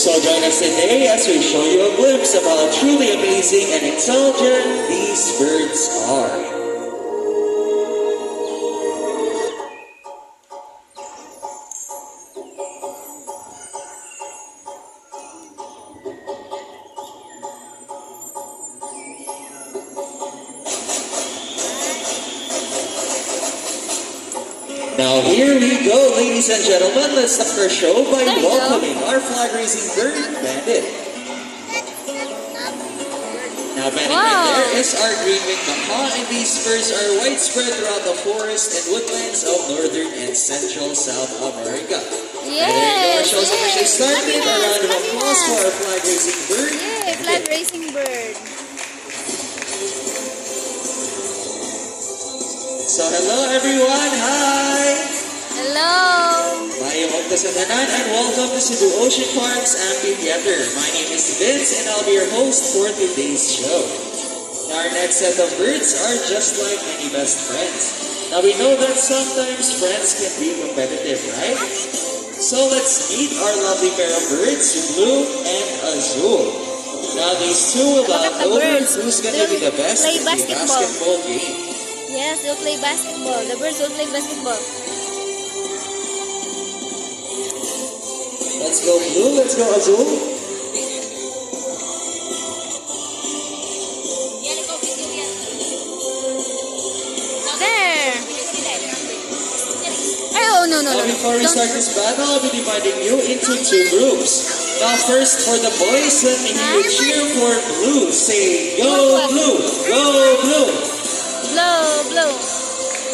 So join us today as we show you a glimpse of how truly amazing and intelligent these birds are. Now here we go, ladies and gentlemen. Let's start our show by welcoming our flag-raising bird, Bandit. Now Bandit right there is our green-winged macaw, and these birds are widespread throughout the forest and woodlands of northern and central South America. Yes, and there you go, our show's officially started. A round of applause for our flag-raising bird. Yay, flag-raising bird. So hello everyone, hi! Hello! Mayong magkasatanan and welcome to Cebu Ocean Park's Amphitheater. My name is Vince and I'll be your host for today's show. Now our next set of birds are just like any best friends. Now we know that sometimes friends can be competitive, right? So let's meet our lovely pair of birds, Blue and Azul. Now these two will battle over who's gonna be the best in the basketball game. Yes, they'll play basketball. The birds will play basketball. Let's go Blue, let's go Azul. There! Oh, no. Now before we start this battle, I'll be dividing you into two groups. Now first for the boys, let me hear you cheer for Blue. Say, go Blue, go Blue. Blow.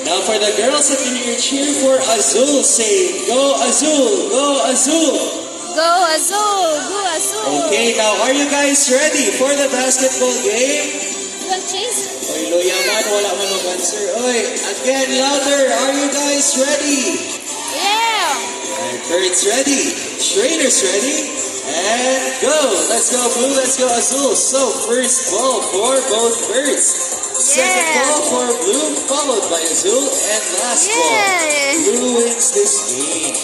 Now for the girls, let me hear you cheer for Azul. Say, go Azul, go Azul. Go Azul, go Azul. Okay, now are you guys ready for the basketball game? You want cheese? Oy, loya man, wala man ang answer. Oy, again, louder. Are you guys ready? Yeah. And birds ready. Trainers ready. And go. Let's go Blue, let's go Azul. So first ball for both birds. Second ball for Blue, followed by Azul, and last ball. Blue wins this game.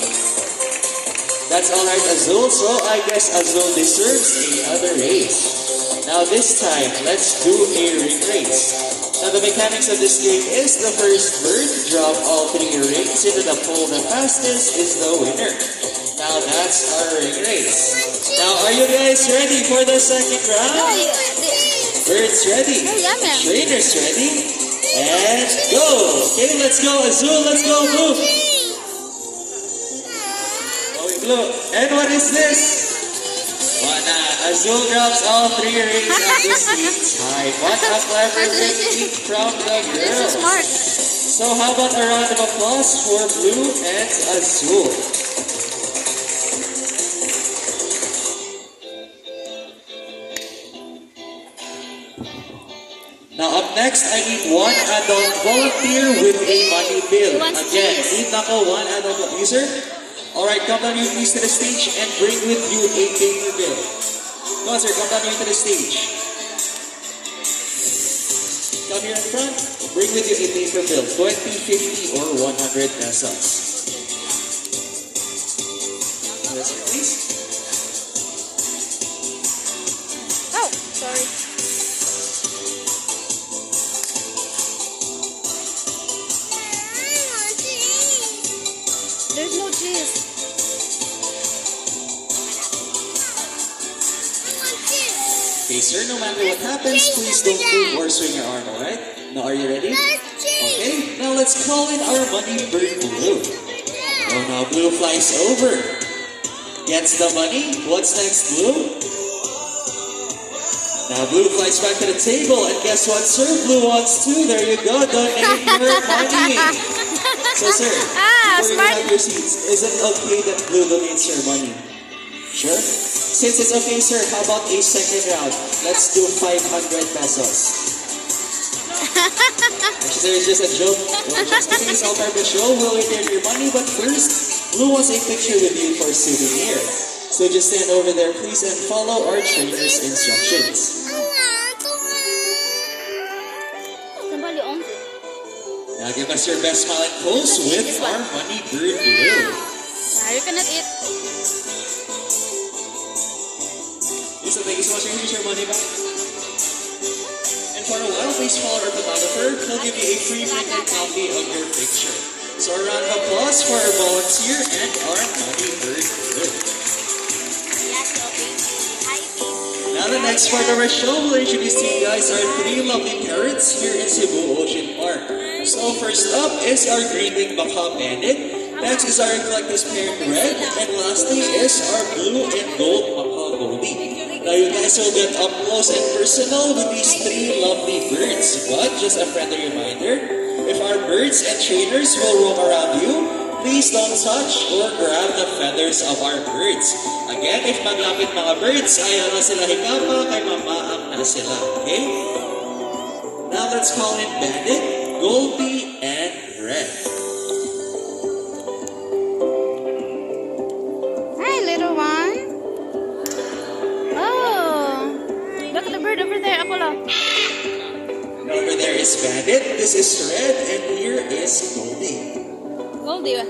That's alright, Azul, so I guess Azul deserves another race. Now this time, let's do a ring race. Now the mechanics of this game is the first bird drop all three rings into the pool. The fastest is the winner. Now that's our ring race. Now are you guys ready for the second round? Birds ready, trainers ready, and go! Okay, let's go Azul, let's go Blue. Going Blue. And what is this? Azul drops all three rings at the same time. What a clever technique from the girls. So how about a round of applause for Blue and Azul? Now up next, I need one adult volunteer with a money bill. Again, need ako one adult user. Alright, come down here please to the stage and bring with you a paper bill. Come on sir, come down here to the stage. Come here in front, bring with you a paper bill. 20, 50, or 100 pesos. Yes sir, please. Oh, sorry. There's no cheese. Okay, sir, no matter what happens, please don't move or swing your arm, alright? Now, are you ready? Okay, now let's call in our money bird Blue. Oh, now Blue flies over. Gets the money. What's next, Blue? Now Blue flies back to the table, and guess what, sir? Blue wants to. There you go, donate her money. So, sir, before you have your seats, is it okay that Blue donates your money? Sure? Since it's okay, sir, how about a second round? Let's do 500 pesos. Actually, it's just a joke. Well, just in case I'll start the show, we'll return your money. But first, Blue wants a picture with you for souvenir. So just stand over there, please, and follow our trainer's instructions. Now give us your best smile and pose with our money bird Blue. You cannot eat. So thank you so much. Here's your money back. And for a while, please follow our photographer. He'll give you a free printed copy of your picture. So a round of applause for our volunteer and our money bird. Now the next part of our show will introduce to you guys our three lovely parrots here in Cebu Ocean Park. So first up is our green-winged macaw bandit. Next is our collector's parrot red. And lastly is our blue and gold macaw goldie. Now you guys will get up close and personal with these three lovely birds. But just a friendly reminder, if our birds and trainers will roam around you, please don't touch or grab the feathers of our birds. Again, if maglapit mga birds, ayaw na sila hikama, kay mamaang na sila. Okay? Now let's call it bandit, goldie, and red. Hi, little one. Oh, look at the bird over there. Ako lang. Over there is bandit, this is red, and here is goldie. Goldie ba?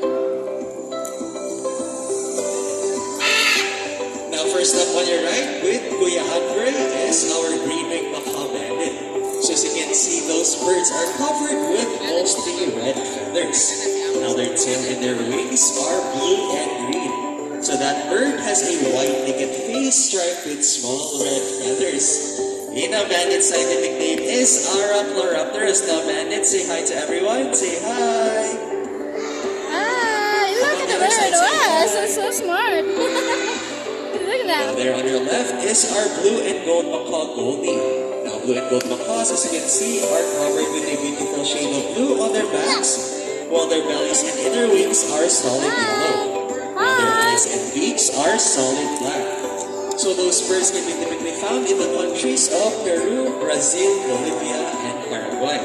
Now first up on your right with Kuya Andre is our green-winged macaw bandit. So as you can see, those birds are covered with mostly red feathers. Now their tail and their wings are blue and green. So that bird has a white naked face striped with small red feathers. And our bandit's scientific name is Arachnoraptorus. Now bandit, say hi to everyone. Say hi. Hi, look at the bird. Wow, so smart. Look at that. Now there on your left is our blue and gold macaw goldie. Now blue and gold macaws, as you can see, are covered with a beautiful shade of blue on their backs, while their bellies and inner wings are solid yellow. Now their eyes and beaks are solid black. So those birds can be typically found in the countries of Peru, Brazil, Bolivia, and Paraguay.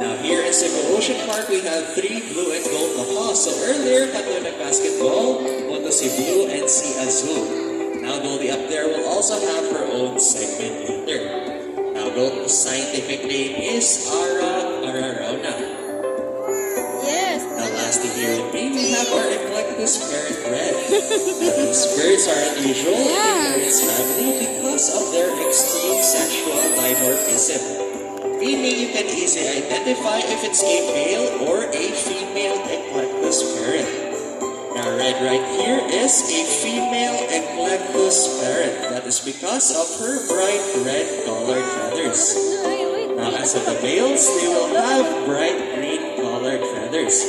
Now here in Cebu Ocean Park, we have three blue and gold macaws. So earlier, tatlo nag-basketball, one to si blue and si azul. Now Goldie up there will also have her own segment later. Now Goldie's scientific name is Ararona. Yes. Now lastly here with me, we have our eclectus parrot red. Now these birds are unusual in the parrot's family because of their extreme sexual dimorphism. Meaning you can easily identify if it's a male or a female eclectus parrot. Now red right here is a female eclectus parrot. That is because of her bright red colored feathers. Now as of the males, they will have bright green colored feathers.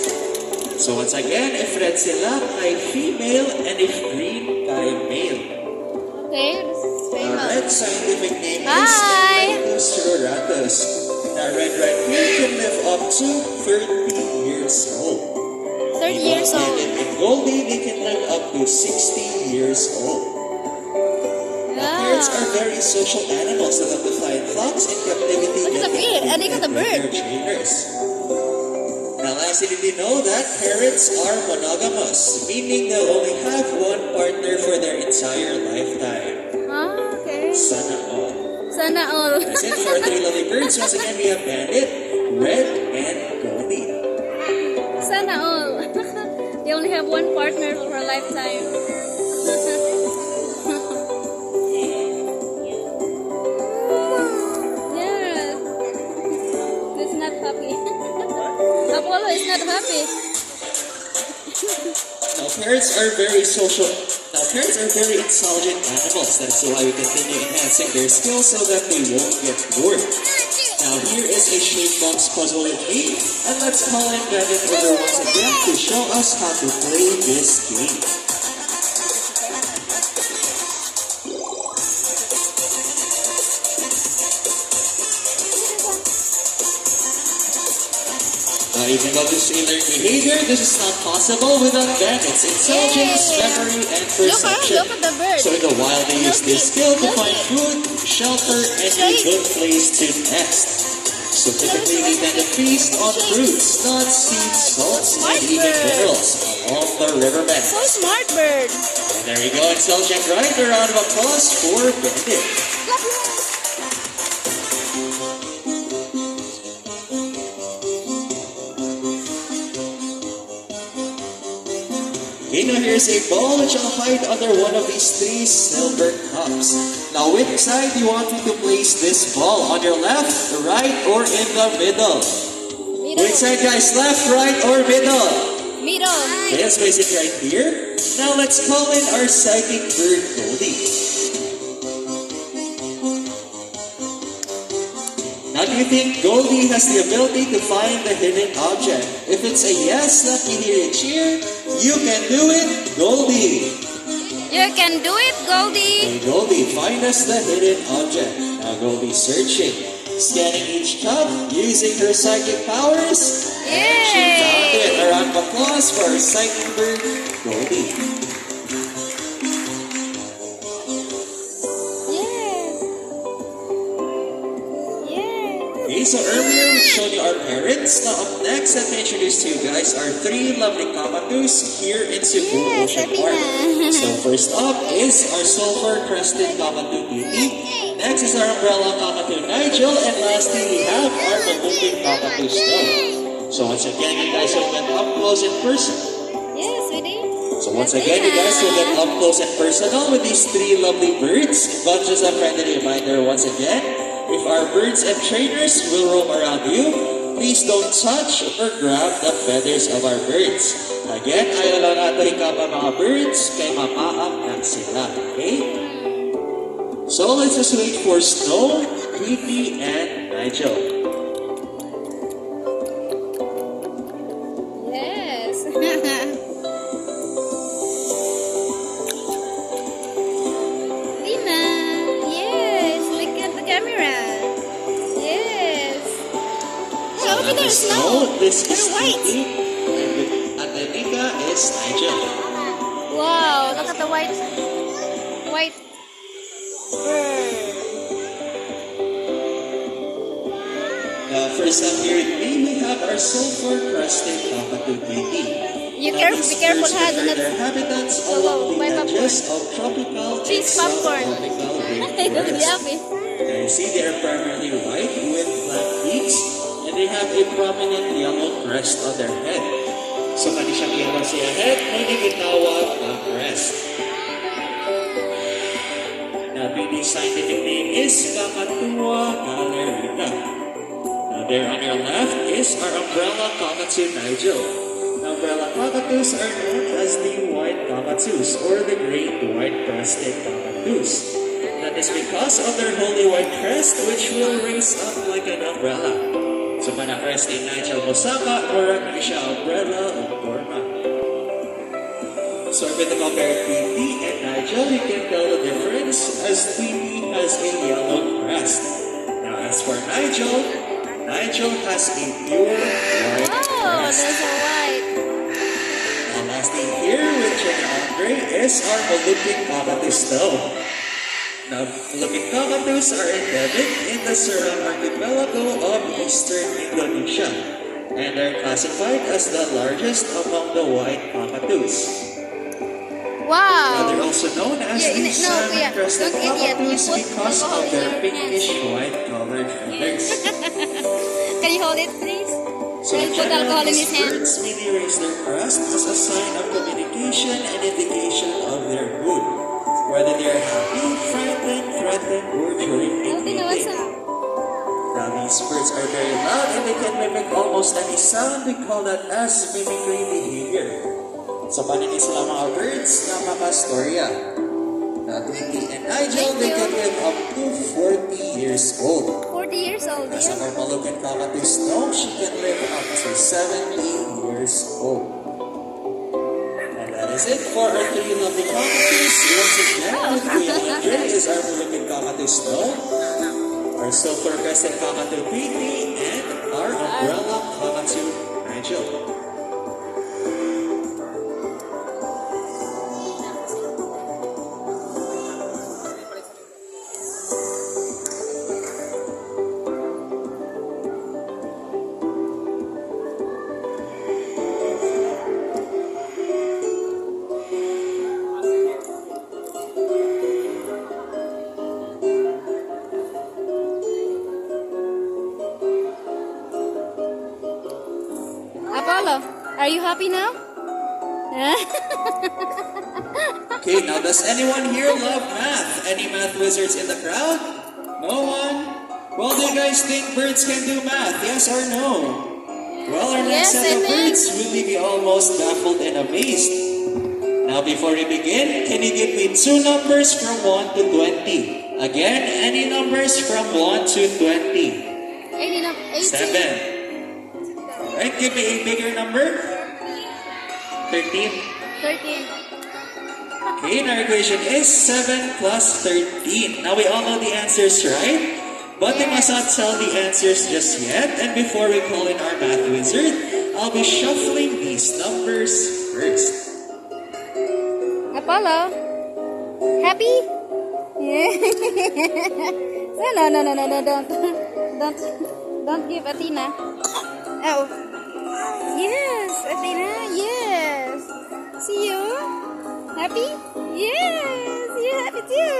So once again, if red sila, kay female, and if green, kay male. Okay, this is Our famous. red scientific name is Hi. Eclectus ruratus. Now red right here can live up to 30 years old. 30 years old. And in Goldie, they can live up to 60 years old. Now, parrots are very social animals that love to fly in flocks in captivity. Look at the bird. And look at the bird. Their trainers. Now, lastly, did you know that parrots are monogamous, meaning they'll only have one partner for their entire lifetime? Ah, okay. Sana all. Sana all. That's it for our three lovely birds. Once again, we have bandit, red, and goldie. Sana all. They only have one partner for a lifetime. Yes. It's not happy. Apollo is not happy. Now, parrots are very social. Now, parrots are very intelligent animals. That's why we continue enhancing their skills so that they won't get bored. Now, here is a shape box puzzle with me, and let's call in Bandit over once again to show us how to play this game. Now, even though this is a learned behavior, this is not possible without Bandit's intelligence, memory, and perception. Look at the bird. So in the wild, they use this skill to find food, shelter, and a good place to nest. So typically, they tend to feast on fruits, nuts, seeds, salts, and even minerals along the riverbank. So smart bird. And there you go, intelligent, right? A round of applause for Bandit. Okay, now here's a ball which I'll hide under one of these 3 silver cups. Now which side do you want me to place this ball? On your left, right, or in the middle? Middle. Which side guys? Left, right, or middle? Middle. Okay, let's place it right here. Now let's call in our psychic bird, Goldie. Now do you think Goldie has the ability to find the hidden object? If it's a yes, let me hear you cheer. You can do it, Goldie. You can do it, Goldie. Hey Goldie, find us the hidden object. Now Goldie's searching, scanning each cup using her psychic powers. And she found it. A round of applause for our psychic bird, Goldie. Okay, so earlier we showed you our parents. Now up next, let me introduce to you guys our 3 lovely cockatoos here in Cebu Ocean Park. So first up is our sulfur-crested cockatoo Beauty. Next is our umbrella cockatoo Nigel. And lastly, we have our balloon cockatoo Snow. So once again, you guys will get up close and personal. Yes, we did. So once again, you guys will get up close and personal with these 3 lovely birds. But just a friendly reminder once again, if our birds and trainers will roam around you, please don't touch or grab the feathers of our birds. Again, ayaw lang natin ikapa mga birds, kay mamaang lang sila. Okay? So let's just wait for Snow, Tweety, and Nigel. Yes. Lina. Yes. Look at the camera. Yes. So over there, Snow. This is They're white. Tweety, and the Nika is Nigel. Wow, look at the white bird. Now, first up here with me, we have our sulfur-crested cockatoo Tweety. Be Now, careful, these ha. birds Do prefer not. their habitats Oh, along the buy popcorn. edges of tropical and Cheese popcorn. subtropical Don't be rainforests. happy. Now, you see they are primarily white with black beaks, and they have a prominent yellow crest on their head. So, kani siyang yellow siya head, may ginawag na crest. Now, the scientific name is Kakatua galerita. Now, there on your left is our umbrella cockatoo Nigel. Umbrella cockatoos are known as the white cockatoos or the great white-crested cockatoos. That is because of their holy white crest which will raise up like an umbrella. So mana-crest ni Nigel Mosaka, murag na siya umbrella o forma. So if you compare Tweety and Nigel, you can tell the difference as Tweety has a yellow crest. Now as for Nigel has a pure white Oh, crest. there's a white. And lastly here with Jenny Andre is our Philippine cockatoo Snow. Now, Philippine cockatoos are endemic in the Surang archipelago of eastern Indonesia, and are classified as the largest among the white cockatoos. Now, they're Wow. also known as Yeah, the no, salmon-crested don't idiot. You cockatoos put because alcohol of in their your pinkish white-colored feathers. Can you hold it, please? So, Can in you put general, alcohol in these his hand? birds merely raise their crest as a sign of communication and indication of their mood, whether they are happy, frightened, threatened, or during a Oh, tinawas meeting. na. Now, these birds are very loud and they can mimic almost any sound. We call that as mimicry behavior. So, paninis sila mga birds na makastorya. Now, Tweety and Nigel, they can live up to 40 years old. 40 years old, As a yeah. normal looking cockatoo Snow, she can live up to 70 years old. And that is it for our 3 lovely cockatoos. Once again, with Kuya Andre is our looking cockatoo Snow, our silver-crested cockatoo Tweety, and our umbrella cockatoo Nigel. Apollo, are you happy now? Okay, now does anyone here love math? Any math wizards in the crowd? No one? Well, do you guys think birds can do math? Yes or no? Well, our next Yes, set I of think. birds will leave you almost baffled and amazed. Now, before we begin, can you give me two numbers from 1 to 20? Again, any numbers from 1 to 20? 18. 7. Alright, give me a bigger number. 13. 13. Okay, and our equation is 7 plus 13. Now we all know the answers, right? But we must not tell the answers just yet. And before we call in our math wizard, I'll be shuffling these numbers first. Apollo. Happy? Yeah. No, don't give Athena. Oh. Yes, Athena, yes. See you? Happy? Yes, you're happy too.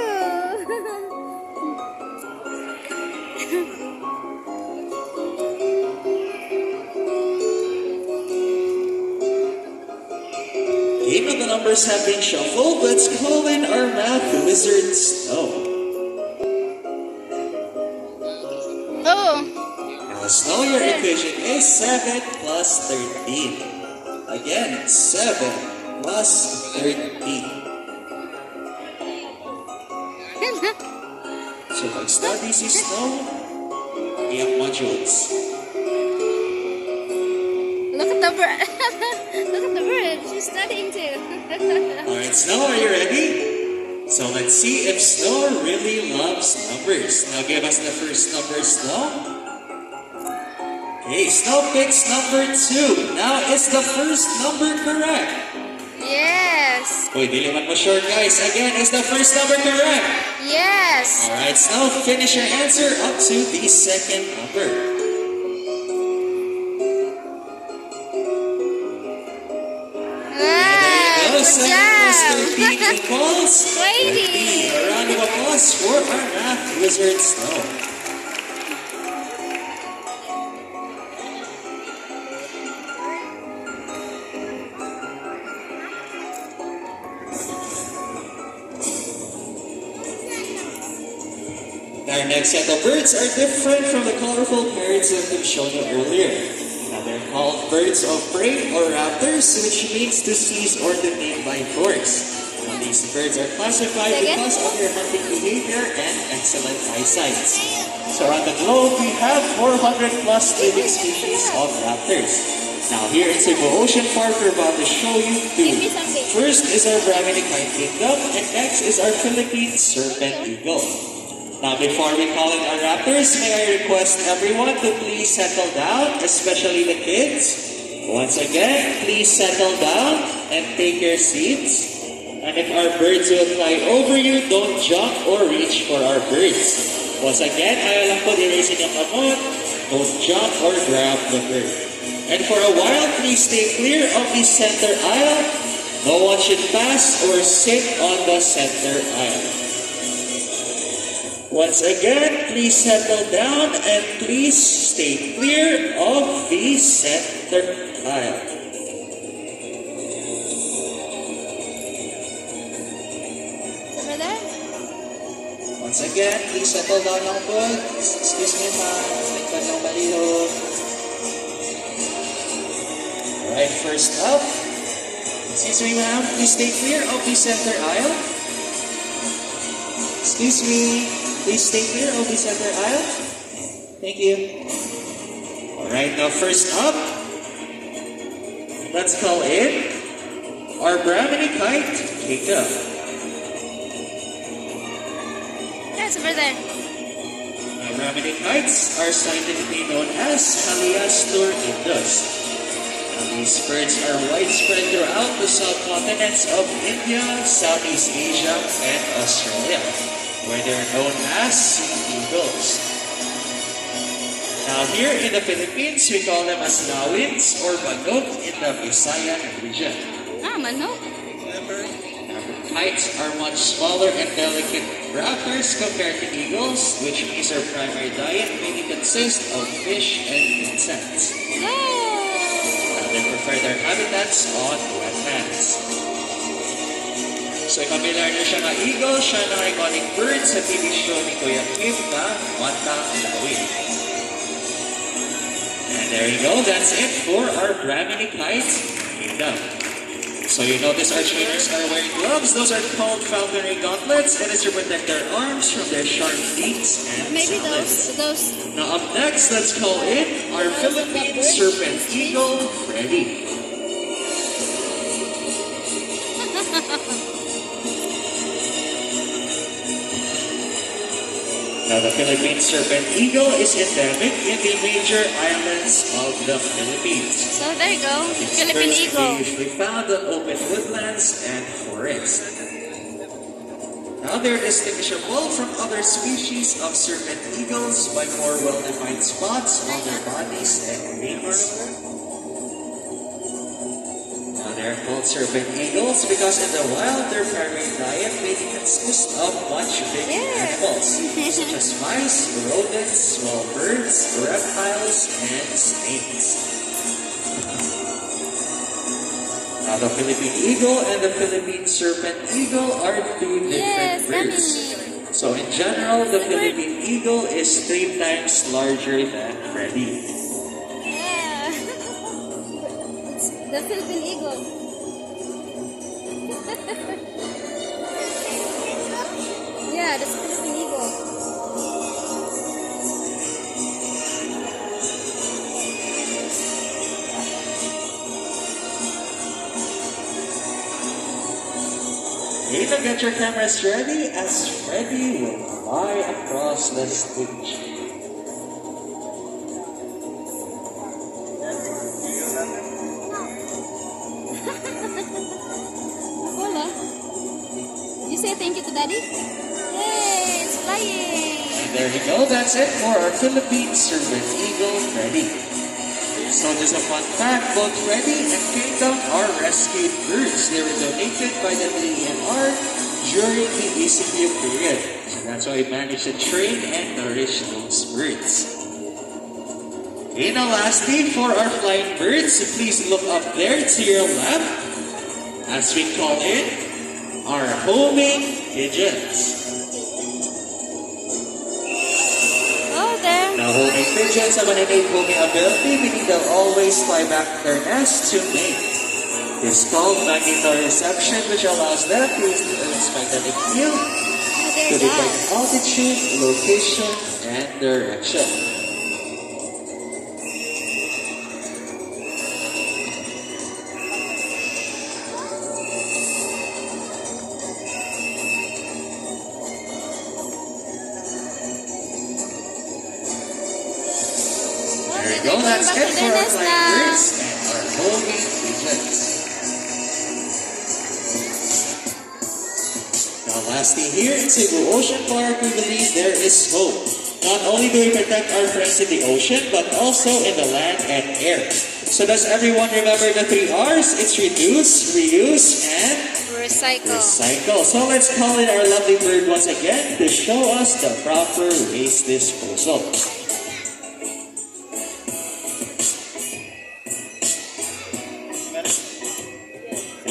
Okay, now the numbers have been shuffled. Let's call in our math wizard, Snow. Oh. Now, Snow, your equation is 7 plus 13. Again, 7 plus 13. So mag-study si Snow, iyang modules. Look at the bird. Look at the bird. She's studying too. Alright, Snow, are you ready? So let's see if Snow really loves numbers. Now give us the first number, Snow. Okay, Snow picks number 2. Now, is the first number correct? Yes. Uy, di naman mo sure, guys. Again, is the first number correct? Yes. Alright, Snow, finish your answer up to the second number. Wow, good 7 plus job. 13 equals 20. A round of applause for our math wizard, Snow. Our next set of birds are different from the colorful parrots that we've shown you earlier. Now they're called birds of prey or raptors, which means to seize or to take by force. Now these birds are classified because of their hunting behavior and excellent eyesight. So around the globe, we have 400 plus living species of raptors. Now here in Cebu Ocean Park, we're about to show you two. First is our Brahminic kingdom, and next is our Philippine serpent eagle. Now, before we call in our raptors, may I request everyone to please settle down, especially the kids. Once again, please settle down and take your seats. And if our birds will fly over you, don't jump or reach for our birds. Once again, ayaw lang po erasing ang kamot. Don't jump or grab the bird. And for a while, please stay clear of the center aisle. No one should pass or sit on the center aisle. Once again, please settle down and please stay clear of the center aisle. Over there? Once again, please settle down lang po. Excuse me, ma'am. Tingnan lang balihog. Alright, first up. Excuse me, ma'am. Please stay clear of the center aisle. Excuse me. Please stay clear of the center aisle. Thank you. Alright, now first up, let's call in our Brahmini kite, Jacob. Yes, over there. Our Brahmini kites are scientifically known as Haliastur indus. These birds are widespread throughout the subcontinents of India, Southeast Asia, and Australia, where they're known as sea eagles. Now here in the Philippines, we call them as lawins or manok in the Visayan region. Ah, manok. Kites are much smaller and delicate raptors compared to eagles, which means their primary diet mainly consists of fish and insects. Yay! Their they prefer their habitats on wetlands. So familiar niyo siya nga eagle, siya na iconic bird sa TV show ni Kuya Kim na Matang Lawin. And there you go, that's it for our Brahminic kites. So you notice our trainers are wearing gloves. Those are called falconry gauntlets, and it's to protect their arms from their sharp beaks and Maybe talons. those. Now up next, let's call in our Philippine serpent eagle, Freddy. Now the Philippine serpent eagle is endemic in the major islands of the Philippines. So there you go, Its Philippine birds eagle. are usually found on open woodlands and forests. Now they're distinguishable from other species of serpent eagles by more well-defined spots on their bodies and wings. Now they're called serpent eagles because in the wild their primary diet may consist of much big animals such as mice, rodents, small birds, reptiles, and snakes. Now the Philippine eagle and the Philippine serpent eagle are two different birds. So in general, the Philippine eagle is 3 times larger than Freddy. Yeah. The Philippine eagle. Yeah, that's Philippine eagle. Need to get your cameras ready as Freddy will fly across the stage. Hola. You say thank you to Daddy? Yay, it's flying. And there you go, that's it for our Philippine serpent eagle, Freddy. So just a fun fact, both Freddy and Kingdom are rescued birds. They were donated by the DENR during the ECU period. So that's why we managed to train and nourish those birds. Okay, now lastly, for our flying birds, please look up there to your left as we call in our homing pigeons. Now, homing pigeons have an innate homing ability, meaning they'll always fly back to their nest to mate. It's called magnetoreception, which allows them to use the Earth's magnetic field to detect altitude, location, and direction. There you go, that's it for our flying birds and our homing pigeons. Now lastly, here in Cebu Ocean Park, we believe there is hope. Not only do we protect our friends in the ocean, but also in the land and air. So does everyone remember the 3 R's? It's reduce, reuse, and recycle. So let's call in our lovely bird once again to show us the proper waste disposal.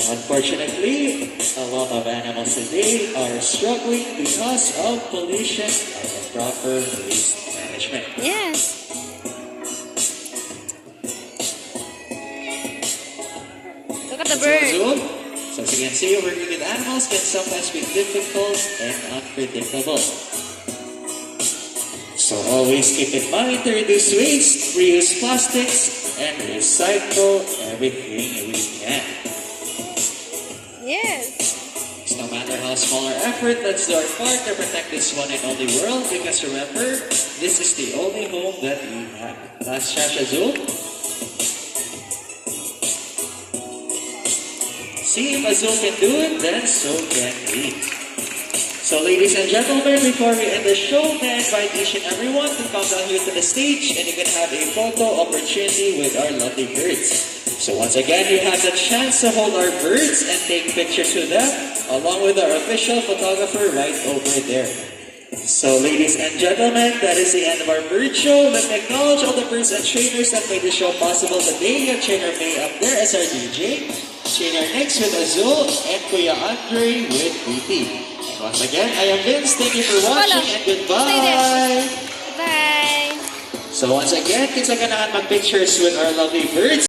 Unfortunately, a lot of animals today are struggling because of pollution and improper waste management. Yes. Look at the bird. So as you can see, working with animals can sometimes be difficult and unpredictable. So always keep in mind to reduce waste, reuse plastics, and recycle everything we can. Yes. So no matter how small our effort, let's do our part to protect this one and only world, because remember, this is the only home that we have. Last Shash Azul. See, if Azul can do it, then so can we. So ladies and gentlemen, before we end the show, may I invite each and everyone to come down here to the stage and you can have a photo opportunity with our lovely birds. So once again, you have the chance to hold our birds and take pictures with them, along with our official photographer right over there. So, ladies and gentlemen, that is the end of our bird show. Let me acknowledge all the birds and trainers that made the show possible today. And Trainer May up there as our DJ. Trainer next with Azul and Kuya Andre with BP. And once again, I am Vince. Thank you for watching and goodbye. Bye. So once again, kita ganahan mag-pictures with our lovely birds.